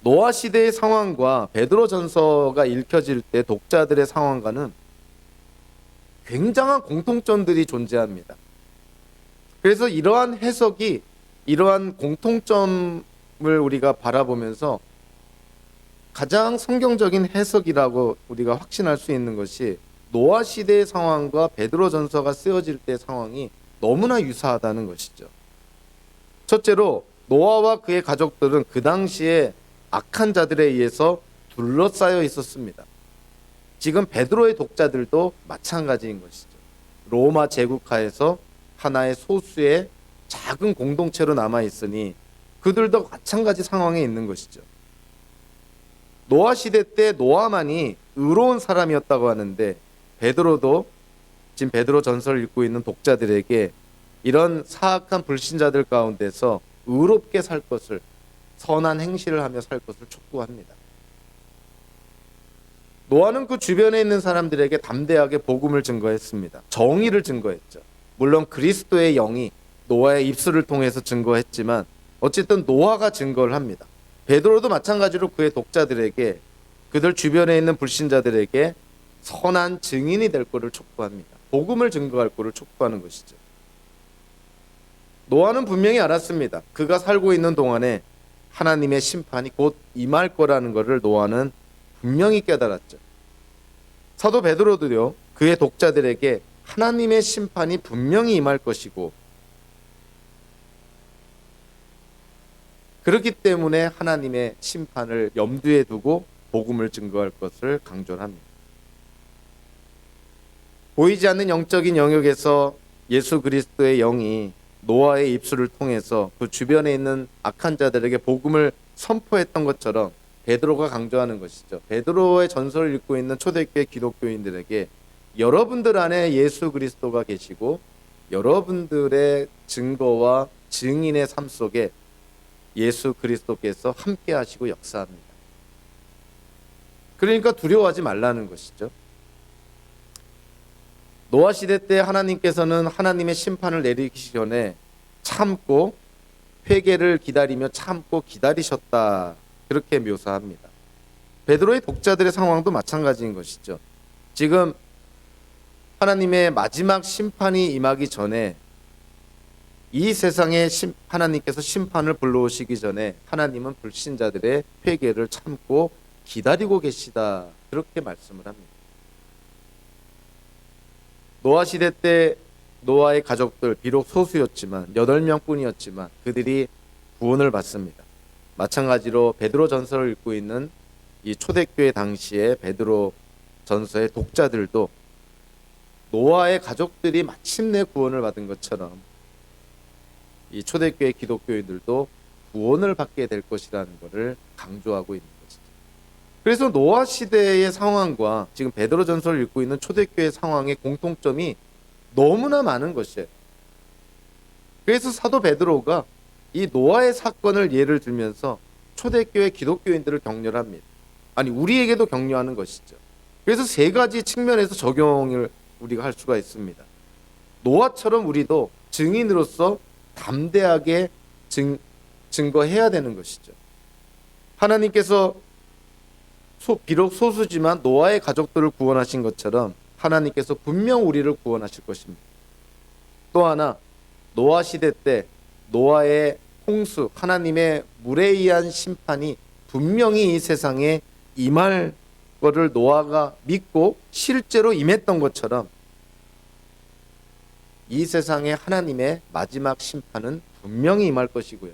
노아 시대의 상황과 베드로전서가 읽혀질 때 독자들의 상황과는 굉장한 공통점들이 존재합니다. 그래서 이러한 해석이, 이러한 공통점을 우리가 바라보면서 가장 성경적인 해석이라고 우리가 확신할 수 있는 것이 노아 시대의 상황과 베드로전서가 쓰여질 때의 상황이 너무나 유사하다는 것이죠. 첫째로 노아와 그의 가족들은 그 당시에 악한 자들에 의해서 둘러싸여 있었습니다. 지금 베드로의 독자들도 마찬가지인 것이죠. 로마 제국하에서 하나의 소수의 작은 공동체로 남아 있으니 그들도 마찬가지 상황에 있는 것이죠. 노아 시대 때 노아만이 의로운 사람이었다고 하는데 베드로도 지금 베드로 전서를 읽고 있는 독자들에게 이런 사악한 불신자들 가운데서 의롭게 살 것을, 선한 행실을 하며 살 것을 촉구합니다. 노아는 그 주변에 있는 사람들에게 담대하게 복음을 증거했습니다. 정의를 증거했죠. 물론 그리스도의 영이 노아의 입술을 통해서 증거했지만 어쨌든 노아가 증거를 합니다. 베드로도 마찬가지로 그의 독자들에게, 그들 주변에 있는 불신자들에게 선한 증인이 될 것을 촉구합니다. 복음을 증거할 것을 촉구하는 것이죠. 노아는 분명히 알았습니다. 그가 살고 있는 동안에 하나님의 심판이 곧 임할 거라는 것을 노아는 분명히 깨달았죠. 사도 베드로도요, 그의 독자들에게 하나님의 심판이 분명히 임할 것이고 그렇기 때문에 하나님의 심판을 염두에 두고 복음을 증거할 것을 강조합니다. 보이지 않는 영적인 영역에서 예수 그리스도의 영이 노아의 입술을 통해서 그 주변에 있는 악한 자들에게 복음을 선포했던 것처럼 베드로가 강조하는 것이죠. 베드로의 전설을 읽고 있는 초대교회 기독교인들에게 여러분들 안에 예수 그리스도가 계시고 여러분들의 증거와 증인의 삶 속에 예수 그리스도께서 함께 하시고 역사합니다. 그러니까 두려워하지 말라는 것이죠. 노아 시대 때 하나님께서는 하나님의 심판을 내리기 전에 참고 회개를 기다리며 참고 기다리셨다, 그렇게 묘사합니다. 베드로의 독자들의 상황도 마찬가지인 것이죠. 지금 하나님의 마지막 심판이 임하기 전에 이 세상에 하나님께서 심판을 불러오시기 전에 하나님은 불신자들의 회개를 참고 기다리고 계시다, 그렇게 말씀을 합니다. 노아 시대 때 노아의 가족들 비록 소수였지만 8명뿐이었지만 그들이 구원을 받습니다. 마찬가지로 베드로 전서를 읽고 있는 이 초대교회 당시에 베드로 전서의 독자들도 노아의 가족들이 마침내 구원을 받은 것처럼 이 초대교회 기독교인들도 구원을 받게 될 것이라는 것을 강조하고 있는 것이죠. 그래서 노아 시대의 상황과 지금 베드로 전서를 읽고 있는 초대교회 상황의 공통점이 너무나 많은 것이에요. 그래서 사도 베드로가 이 노아의 사건을 예를 들면서 초대교회 기독교인들을 격려합니다. 아니, 우리에게도 격려하는 것이죠. 그래서 세 가지 측면에서 적용을 우리가 할 수가 있습니다. 노아처럼 우리도 증인으로서 담대하게 증거해야 되는 것이죠. 하나님께서 비록 소수지만 노아의 가족들을 구원하신 것처럼 하나님께서 분명 우리를 구원하실 것입니다. 또 하나, 노아 시대 때 노아의 홍수, 하나님의 물에 의한 심판이 분명히 이 세상에 임할 것을 노아가 믿고 실제로 임했던 것처럼 이 세상에 하나님의 마지막 심판은 분명히 임할 것이고요.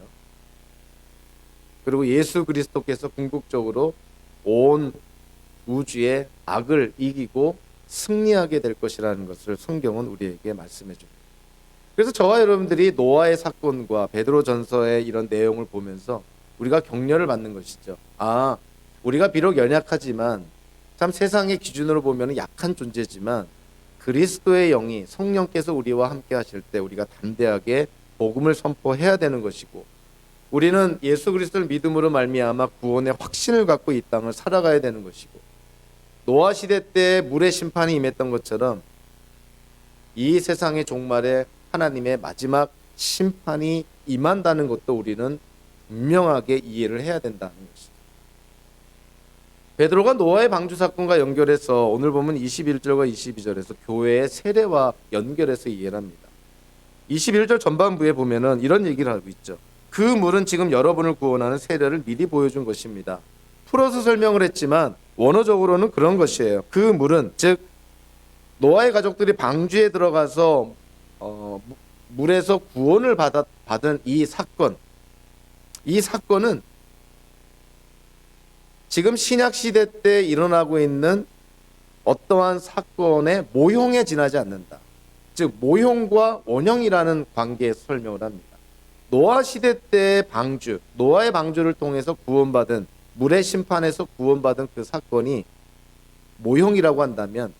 그리고 예수 그리스도께서 궁극적으로 온 우주의 악을 이기고 승리하게 될 것이라는 것을 성경은 우리에게 말씀해 줍니다. 그래서 저와 여러분들이 노아의 사건과 베드로 전서의 이런 내용을 보면서 우리가 격려를 받는 것이죠. 아, 우리가 비록 연약하지만 참 세상의 기준으로 보면 약한 존재지만 그리스도의 영이, 성령께서 우리와 함께 하실 때 우리가 담대하게 복음을 선포해야 되는 것이고, 우리는 예수 그리스도를 믿음으로 말미암아 구원의 확신을 갖고 이 땅을 살아가야 되는 것이고, 노아 시대 때 물의 심판이 임했던 것처럼 이 세상의 종말에 하나님의 마지막 심판이 임한다는 것도 우리는 분명하게 이해를 해야 된다는 것이죠. 베드로가 노아의 방주 사건과 연결해서 오늘 보면 21절과 22절에서 교회의 세례와 연결해서 이해를 합니다. 21절 전반부에 보면은 이런 얘기를 하고 있죠. 그 물은 지금 여러분을 구원하는 세례를 미리 보여준 것입니다. 풀어서 설명을 했지만 원어적으로는 그런 것이에요. 그 물은, 즉 노아의 가족들이 방주에 들어가서 물에서 구원을 받은 이 사건은 지금 신약 시대 때 일어나고 있는 어떠한 사건의 모형에 지나지 않는다. 즉 모형과 원형이라는 관계에서 설명을 합니다. 노아 시대 때의 방주, 노아의 방주를 통해서 구원받은, 물의 심판에서 구원받은 그 사건이 모형이라고 한다면,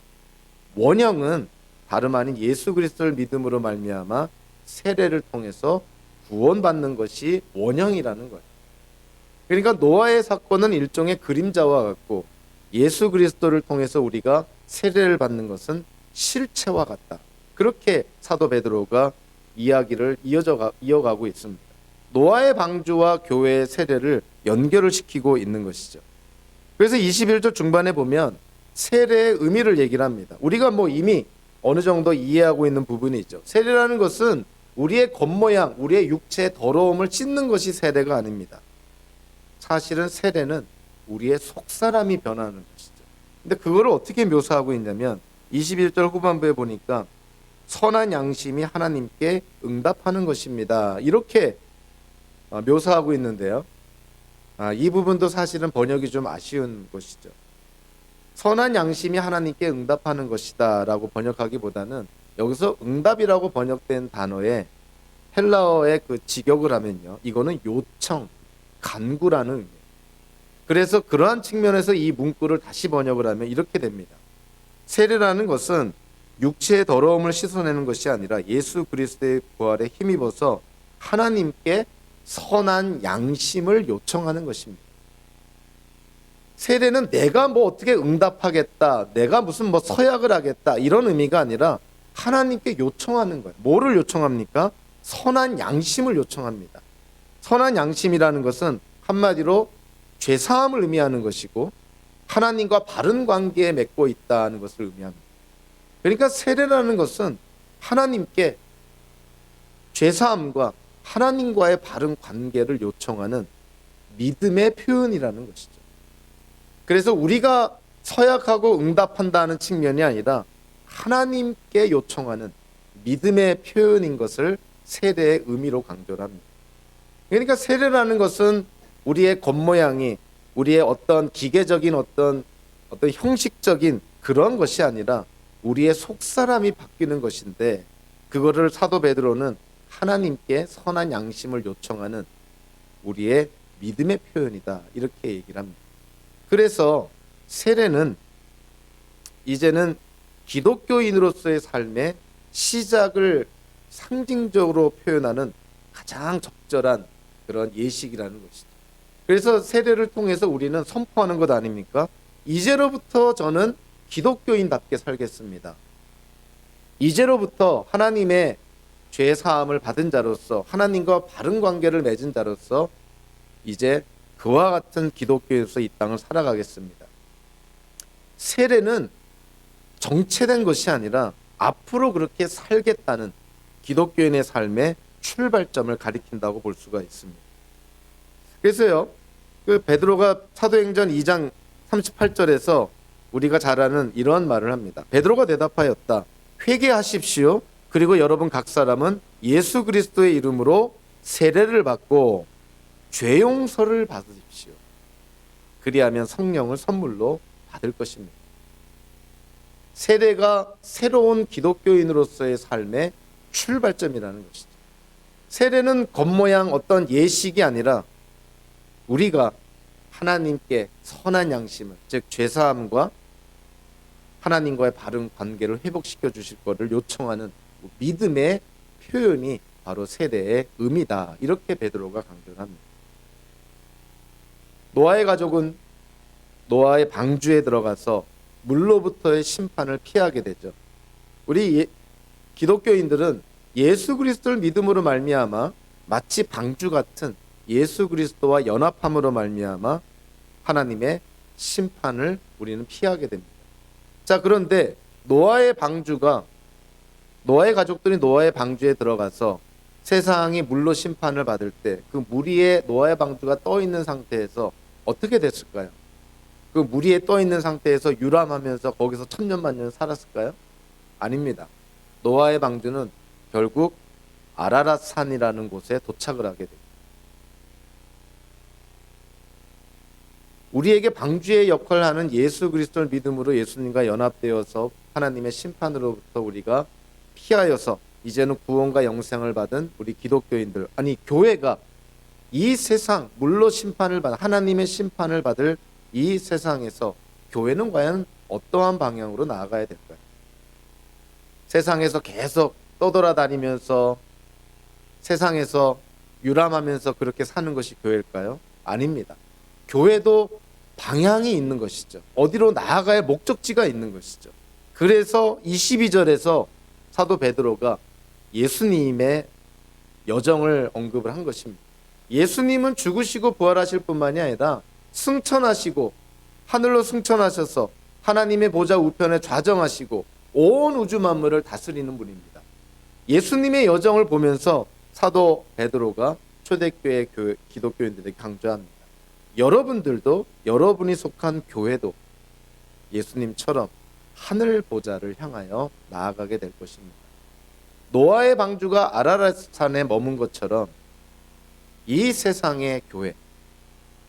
원형은 다름 아닌 예수 그리스도를 믿음으로 말미암아 세례를 통해서 구원받는 것이 원형이라는 거예요. 그러니까 노아의 사건은 일종의 그림자와 같고, 예수 그리스도를 통해서 우리가 세례를 받는 것은 실체와 같다. 그렇게 사도 베드로가 이야기를 이어가고 있습니다. 노아의 방주와 교회의 세례를 연결을 시키고 있는 것이죠. 그래서 21절 중반에 보면 세례의 의미를 얘기를 합니다. 우리가 이미 어느 정도 이해하고 있는 부분이 있죠. 세례라는 것은 우리의 겉모양, 우리의 육체의 더러움을 씻는 것이 세례가 아닙니다. 사실은 세례는 우리의 속사람이 변하는 것이죠. 근데 그거를 어떻게 묘사하고 있냐면 21절 후반부에 보니까 선한 양심이 하나님께 응답하는 것입니다. 이렇게 묘사하고 있는데요. 이 부분도 사실은 번역이 좀 아쉬운 것이죠. 선한 양심이 하나님께 응답하는 것이다 라고 번역하기보다는 여기서 응답이라고 번역된 단어에 헬라어의 그 직역을 하면요, 이거는 요청, 간구라는 의미예요. 그래서 그러한 측면에서 이 문구를 다시 번역을 하면 이렇게 됩니다. 세례라는 것은 육체의 더러움을 씻어내는 것이 아니라 예수 그리스도의 부활에 힘입어서 하나님께 선한 양심을 요청하는 것입니다. 세례는 내가 어떻게 응답하겠다, 내가 무슨 서약을 하겠다, 이런 의미가 아니라 하나님께 요청하는 거예요. 뭐를 요청합니까? 선한 양심을 요청합니다. 선한 양심이라는 것은 한마디로 죄사함을 의미하는 것이고, 하나님과 바른 관계에 맺고 있다는 것을 의미합니다. 그러니까 세례라는 것은 하나님께 죄사함과 하나님과의 바른 관계를 요청하는 믿음의 표현이라는 것이죠. 그래서 우리가 서약하고 응답한다는 측면이 아니라 하나님께 요청하는 믿음의 표현인 것을 세례의 의미로 강조를 합니다. 그러니까 세례라는 것은 우리의 겉모양이, 우리의 어떤 기계적인 어떤 형식적인 그런 것이 아니라 우리의 속사람이 바뀌는 것인데, 그거를 사도 베드로는 하나님께 선한 양심을 요청하는 우리의 믿음의 표현이다, 이렇게 얘기를 합니다. 그래서 세례는 이제는 기독교인으로서의 삶의 시작을 상징적으로 표현하는 가장 적절한 그런 예식이라는 것이죠. 그래서 세례를 통해서 우리는 선포하는 것 아닙니까? 이제로부터 저는 기독교인답게 살겠습니다. 이제로부터 하나님의 죄 사함을 받은 자로서, 하나님과 바른 관계를 맺은 자로서 이제 그와 같은 기독교인으로서 이 땅을 살아가겠습니다. 세례는 정체된 것이 아니라 앞으로 그렇게 살겠다는 기독교인의 삶의 출발점을 가리킨다고 볼 수가 있습니다. 그래서요, 그 베드로가 사도행전 2장 38절에서 우리가 잘 아는 이러한 말을 합니다. 베드로가 대답하였다. 회개하십시오. 그리고 여러분 각 사람은 예수 그리스도의 이름으로 세례를 받고 죄 용서를 받으십시오. 그리하면 성령을 선물로 받을 것입니다. 세례가 새로운 기독교인으로서의 삶의 출발점이라는 것이죠. 세례는 겉모양 어떤 예식이 아니라 우리가 하나님께 선한 양심을, 즉 죄사함과 하나님과의 바른 관계를 회복시켜 주실 것을 요청하는 믿음의 표현이 바로 세례의 의미다, 이렇게 베드로가 강조를 합니다. 노아의 가족은 노아의 방주에 들어가서 물로부터의 심판을 피하게 되죠. 우리 기독교인들은 예수 그리스도를 믿음으로 말미암아 마치 방주 같은 예수 그리스도와 연합함으로 말미암아 하나님의 심판을 우리는 피하게 됩니다. 자, 그런데 노아의 가족들이 노아의 방주에 들어가서 세상이 물로 심판을 받을 때 그 물 위에 노아의 방주가 떠 있는 상태에서 어떻게 됐을까요? 그 물 위에 떠 있는 상태에서 유람하면서 거기서 천년만년 살았을까요? 아닙니다. 노아의 방주는 결국 아라랏 산이라는 곳에 도착을 하게 됩니다. 우리에게 방주의 역할을 하는 예수 그리스도를 믿음으로 예수님과 연합되어서 하나님의 심판으로부터 우리가 피하여서 이제는 구원과 영생을 받은 우리 기독교인들, 아니 교회가 이 세상 물로 심판을 받아 하나님의 심판을 받을 이 세상에서 교회는 과연 어떠한 방향으로 나아가야 될까요? 세상에서 계속 떠돌아다니면서 세상에서 유람하면서 그렇게 사는 것이 교회일까요? 아닙니다. 교회도 방향이 있는 것이죠. 어디로 나아갈 목적지가 있는 것이죠. 그래서 22절에서 사도 베드로가 예수님의 여정을 언급을 한 것입니다. 예수님은 죽으시고 부활하실 뿐만이 아니라 승천하시고 하늘로 승천하셔서 하나님의 보좌 우편에 좌정하시고 온 우주 만물을 다스리는 분입니다. 예수님의 여정을 보면서 사도 베드로가 초대교회 기독교인들에게 강조합니다. 여러분들도 여러분이 속한 교회도 예수님처럼 하늘 보좌를 향하여 나아가게 될 것입니다. 노아의 방주가 아라랏 산에 머문 것처럼 이 세상의 교회,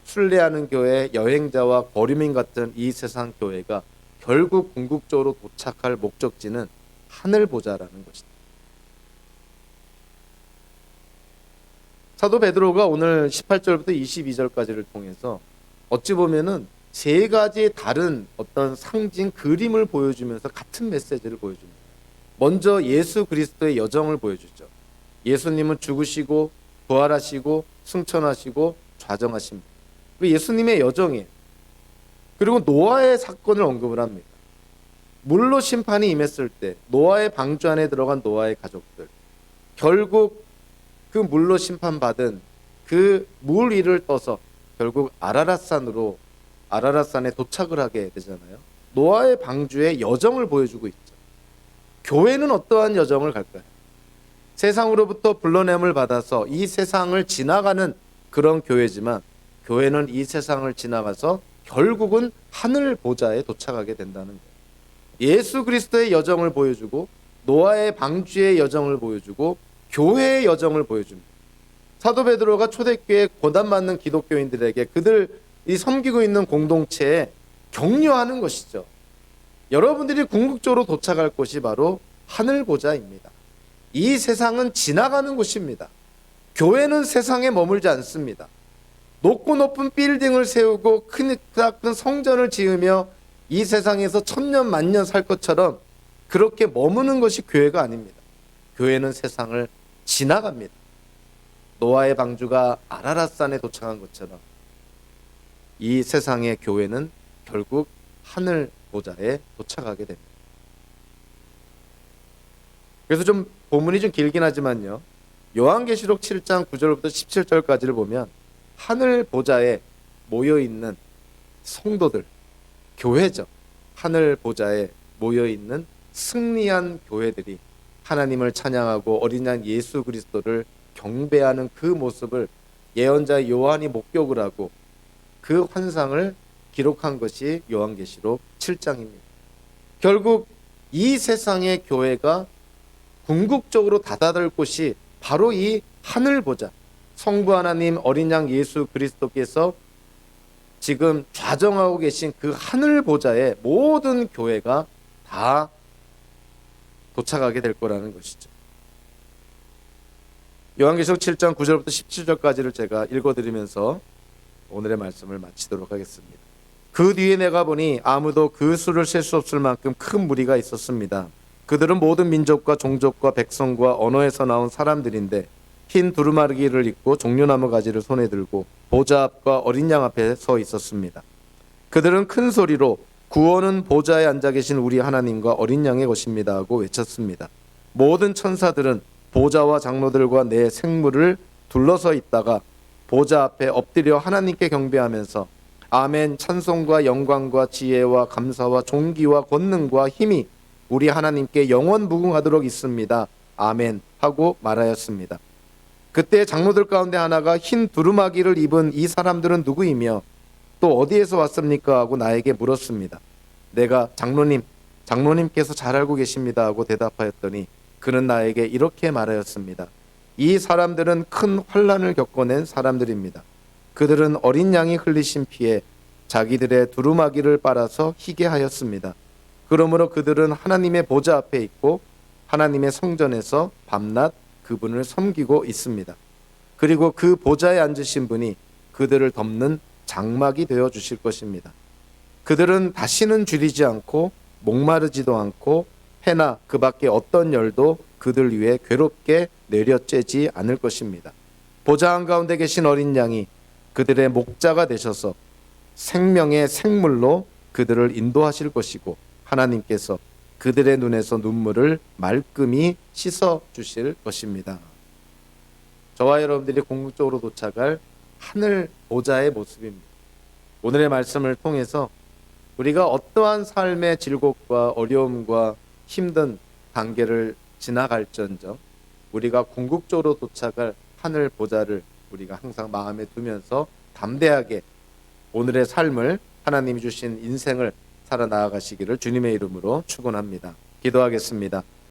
순례하는 교회, 여행자와 거류민 같은 이 세상 교회가 결국 궁극적으로 도착할 목적지는 하늘 보좌라는 것이다. 사도 베드로가 오늘 18절부터 22절까지를 통해서 어찌 보면은 세 가지 다른 어떤 상징 그림을 보여주면서 같은 메시지를 보여줍니다. 먼저 예수 그리스도의 여정을 보여주죠. 예수님은 죽으시고 부활하시고 승천하시고 좌정하십니다. 예수님의 여정이에요. 그리고 노아의 사건을 언급을 합니다. 물로 심판이 임했을 때 노아의 방주 안에 들어간 노아의 가족들, 결국 그 물로 심판받은 그 물 위를 떠서 결국 아라랏산에 도착을 하게 되잖아요. 노아의 방주의 여정을 보여주고 있죠. 교회는 어떠한 여정을 갈까요? 세상으로부터 불러냄을 받아서 이 세상을 지나가는 그런 교회지만 교회는 이 세상을 지나가서 결국은 하늘 보좌에 도착하게 된다는 거예요. 예수 그리스도의 여정을 보여주고 노아의 방주의 여정을 보여주고 교회의 여정을 보여줍니다. 사도 베드로가 초대교회 고난받는 기독교인들에게 그들이 섬기고 있는 공동체에 격려하는 것이죠. 여러분들이 궁극적으로 도착할 곳이 바로 하늘 보좌입니다. 이 세상은 지나가는 곳입니다. 교회는 세상에 머물지 않습니다. 높고 높은 빌딩을 세우고 큰 성전을 지으며 이 세상에서 천년 만년 살 것처럼 그렇게 머무는 것이 교회가 아닙니다. 교회는 세상을 지나갑니다. 노아의 방주가 아라랏산에 도착한 것처럼 이 세상의 교회는 결국 하늘 보좌에 도착하게 됩니다. 그래서 좀 본문이 좀 길긴 하지만요. 요한계시록 7장 9절부터 17절까지를 보면 하늘 보좌에 모여있는 성도들, 교회죠. 하늘 보좌에 모여있는 승리한 교회들이 하나님을 찬양하고 어린 양 예수 그리스도를 경배하는 그 모습을 예언자 요한이 목격을 하고 그 환상을 기록한 것이 요한계시록 7장입니다. 결국 이 세상의 교회가 궁극적으로 다다를 곳이 바로 이 하늘 보좌, 성부 하나님 어린 양 예수 그리스도께서 지금 좌정하고 계신 그 하늘 보좌에 모든 교회가 다 도착하게 될 거라는 것이죠. 요한계시록 7장 9절부터 17절까지를 제가 읽어드리면서 오늘의 말씀을 마치도록 하겠습니다. 그 뒤에 내가 보니 아무도 그 수를 셀 수 없을 만큼 큰 무리가 있었습니다. 그들은 모든 민족과 종족과 백성과 언어에서 나온 사람들인데 흰 두루마기를 입고 종려나무 가지를 손에 들고 보좌 앞과 어린 양 앞에 서 있었습니다. 그들은 큰 소리로 구원은 보좌에 앉아 계신 우리 하나님과 어린 양의 것입니다 하고 외쳤습니다. 모든 천사들은 보좌와 장로들과 내 생물을 둘러서 있다가 보좌 앞에 엎드려 하나님께 경배하면서 아멘, 찬송과 영광과 지혜와 감사와 존귀와 권능과 힘이 우리 하나님께 영원 무궁하도록 있습니다. 아멘 하고 말하였습니다. 그때 장로들 가운데 하나가 흰 두루마기를 입은 이 사람들은 누구이며 또 어디에서 왔습니까? 하고 나에게 물었습니다. 내가 장로님께서 잘 알고 계십니다 하고 대답하였더니 그는 나에게 이렇게 말하였습니다. 이 사람들은 큰 환난을 겪어낸 사람들입니다. 그들은 어린 양이 흘리신 피에 자기들의 두루마기를 빨아서 희게 하였습니다. 그러므로 그들은 하나님의 보좌 앞에 있고 하나님의 성전에서 밤낮 그분을 섬기고 있습니다. 그리고 그 보좌에 앉으신 분이 그들을 덮는 장막이 되어 주실 것입니다. 그들은 다시는 줄이지 않고 목마르지도 않고 해나 그 밖에 어떤 열도 그들 위에 괴롭게 내려쬐지 않을 것입니다. 보좌 한가운데 계신 어린 양이 그들의 목자가 되셔서 생명의 생물로 그들을 인도하실 것이고 하나님께서 그들의 눈에서 눈물을 말끔히 씻어 주실 것입니다. 저와 여러분들이 궁극적으로 도착할 하늘 보좌의 모습입니다. 오늘의 말씀을 통해서 우리가 어떠한 삶의 질곡과 어려움과 힘든 단계를 지나갈지언정 우리가 궁극적으로 도착할 하늘 보좌를 우리가 항상 마음에 두면서 담대하게 오늘의 삶을 하나님이 주신 인생을 살아나가시기를 주님의 이름으로 축원합니다. 기도하겠습니다.